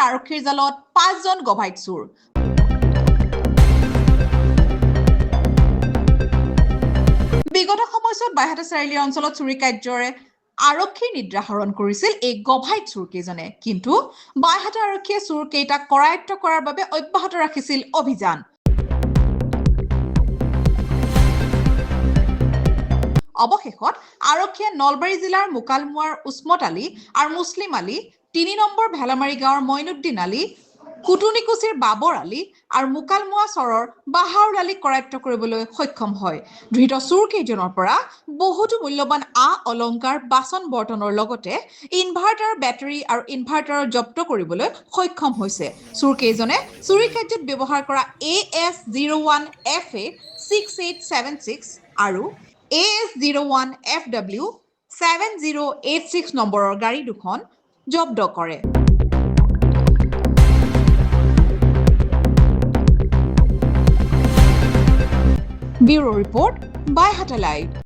আৰক্ষীৰ জালত 5জন গভাইট চোৰ। বিগত সময়ছোৱাত বাইহাটা চাৰিআলি অঞ্চলত চুৰি কাৰ্যৰে আৰক্ষীৰ নিদ্ৰা হৰণ কৰিছিল এই গভাইট চোৰকেইজনে। কিন্তু বাইহাটা আৰক্ষীয়ে চোৰকেইটাক কৰায়ত্ব কৰাৰ বাবে অব্যাহত ৰাখিছিল অভিযান। অৱশেষত আৰক্ষীয়ে নলবাৰী জিলাৰ মুকালমুৱাৰ উছমত আলী আৰু মুছলিম আলী, 3 নম্বৰ ভেলামাৰী গাঁৱৰ মইনুদ্দিন আলী, কুটুনিকুছিৰ বাবৰ আলী আৰু মুকালমুৱা চৰৰ বাহাউৰ আলীক কৰায়ত্ব কৰিবলৈ সক্ষম হয়। ধৃত চোৰকেইজনৰ পৰা বহুতো মূল্যৱান অলংকাৰ, বাচন বৰ্তনৰ লগতে ইনভাৰ্টাৰ, বেটাৰী আৰু ইনভাৰ্টাৰৰ জব্দ কৰিবলৈ সক্ষম হৈছে। চোৰকেইজনে চুৰি কাৰ্যত ব্যৱহাৰ কৰা AS01FA 6876 আৰু AS01FW 7086 নম্বৰৰ গাড়ী দুখন জব্দ কৰে। Bureau report, Baihata live.